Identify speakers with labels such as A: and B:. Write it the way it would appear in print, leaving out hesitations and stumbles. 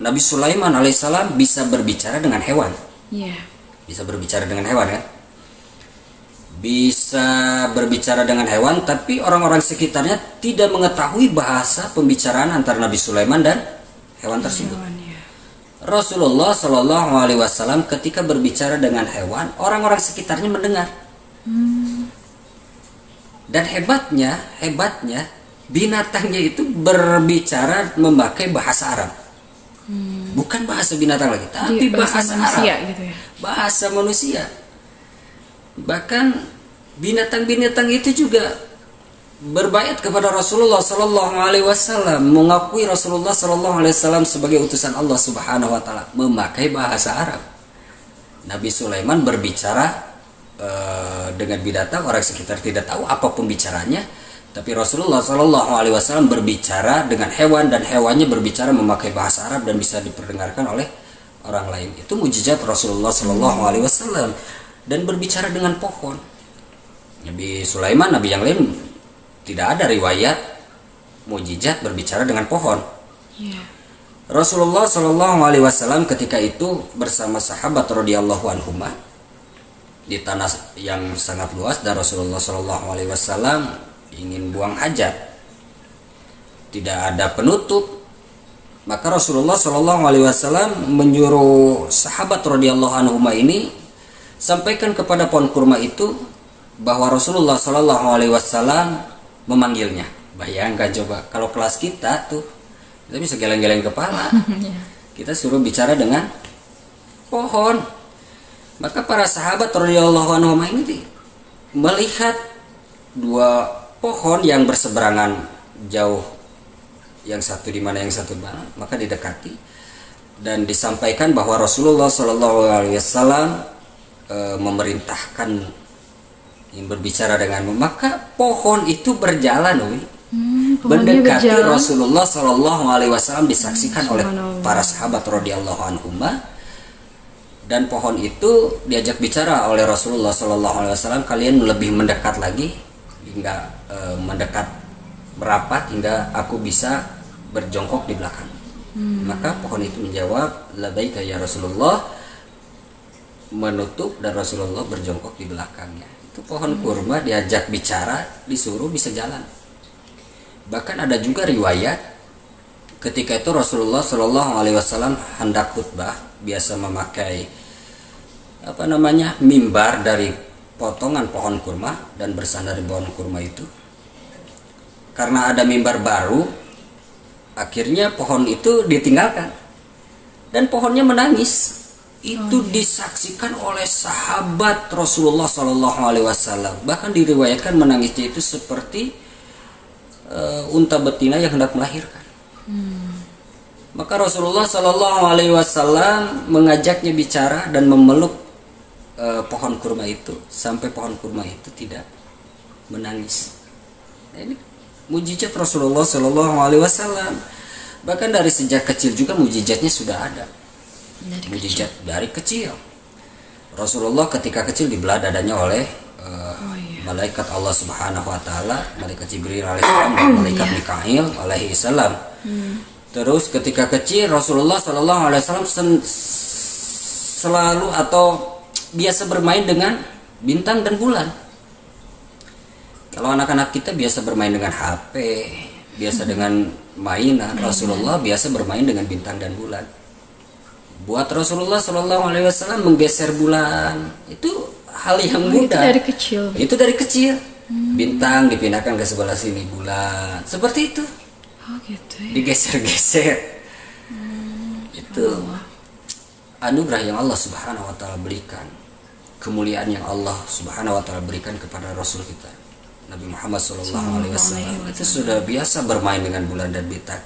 A: Nabi Sulaiman alaihissalam bisa berbicara dengan hewan.
B: Iya.
A: Bisa berbicara dengan hewan kan? Bisa berbicara dengan hewan, tapi orang-orang sekitarnya tidak mengetahui bahasa pembicaraan antara Nabi Sulaiman dan hewan tersebut.
B: Hewan, ya.
A: Rasulullah Shallallahu Alaihi Wasallam ketika berbicara dengan hewan, orang-orang sekitarnya mendengar. Dan hebatnya binatangnya itu berbicara memakai bahasa Arab. Bukan bahasa binatang lagi, tapi bahasa
B: manusia
A: Arab.
B: gitu ya.
A: Bahasa manusia. Bahkan binatang-binatang itu juga berbaiat kepada Rasulullah Sallallahu Alaihi Wasallam, mengakui Rasulullah Sallallahu Alaihi Wasallam sebagai utusan Allah Subhanahu Wa Taala, memakai bahasa Arab. Nabi Sulaiman berbicara dengan binatang, orang sekitar tidak tahu apapun bicaranya, tapi Rasulullah Sallallahu Alaihi Wasallam berbicara dengan hewan dan hewannya berbicara memakai bahasa Arab dan bisa diperdengarkan oleh orang lain. Itu mujizat Rasulullah Sallallahu Alaihi Wasallam. Dan berbicara dengan pohon. Nabi Sulaiman, nabi yang lain tidak ada riwayat mujizat berbicara dengan pohon.
B: Iya.
A: Rasulullah Shallallahu Alaihi Wasallam ketika itu bersama sahabat radhiyallahu anhuma di tanah yang sangat luas, dan Rasulullah Shallallahu Alaihi Wasallam ingin buang hajat, tidak ada penutup. Maka Rasulullah Shallallahu Alaihi Wasallam menyuruh sahabat radhiyallahu anhuma ini sampaikan kepada pohon kurma itu bahwa Rasulullah Shallallahu Alaihi Wasallam memanggilnya. Bayangkan coba kalau kelas kita tuh, kita bisa geleng-geleng kepala. Kita suruh bicara dengan pohon. Maka para sahabat radhiyallahu anhum ini melihat dua pohon yang berseberangan jauh, yang satu di mana yang satu di mana, maka didekati dan disampaikan bahwa Rasulullah Shallallahu Alaihi Wasallam memerintahkan yang berbicara denganmu. Maka pohon itu berjalan, mendekati berjalan. Rasulullah Shallallahu Alaihi Wasallam disaksikan oleh para sahabat radhiyallahu anhuma, dan pohon itu diajak bicara oleh Rasulullah Shallallahu Alaihi Wasallam, kalian lebih mendekat lagi hingga mendekat merapat hingga aku bisa berjongkok di belakang. Maka pohon itu menjawab, labbaika ya Rasulullah, menutup, dan Rasulullah berjongkok di belakangnya. Itu pohon kurma diajak bicara, disuruh bisa jalan. Bahkan ada juga riwayat ketika itu Rasulullah Shallallahu Alaihi Wasallam hendak khutbah, biasa memakai mimbar dari potongan pohon kurma dan bersandar di pohon kurma itu. Karena ada mimbar baru, akhirnya pohon itu ditinggalkan dan pohonnya menangis. Itu disaksikan oleh sahabat Rasulullah Shallallahu Alaihi Wasallam. Bahkan diriwayatkan menangisnya itu seperti unta betina yang hendak melahirkan. Maka Rasulullah Shallallahu Alaihi Wasallam mengajaknya bicara dan memeluk pohon kurma itu sampai pohon kurma itu tidak menangis. Nah, ini mujizat Rasulullah Shallallahu Alaihi Wasallam. Bahkan dari sejak kecil juga mujizatnya sudah ada. Mujizat dari kecil. Rasulullah ketika kecil dibelah dadanya oleh malaikat Allah Subhanahu Wa Taala, malaikat Jibril alaihissalam dan malaikat Mikail alaihissalam. Terus ketika kecil Rasulullah Shallallahu Alaihi Wasallam selalu atau biasa bermain dengan bintang dan bulan. Kalau anak-anak kita biasa bermain dengan HP, biasa dengan mainan, Rasulullah biasa bermain dengan bintang dan bulan. Buat Rasulullah Shallallahu Alaihi Wasallam menggeser bulan itu hal yang mudah.
B: Itu dari kecil.
A: Itu dari kecil. Bintang dipindahkan ke sebelah sini, bulan seperti itu.
B: Oh gitu ya.
A: Digeser-geser. Itu anugerah yang Allah Subhanahu Wa Taala berikan, kemuliaan yang Allah Subhanahu Wa Taala berikan kepada Rasul kita Nabi Muhammad Sallallahu Alaihi Wasallam. Itu sudah biasa bermain dengan bulan dan bintang.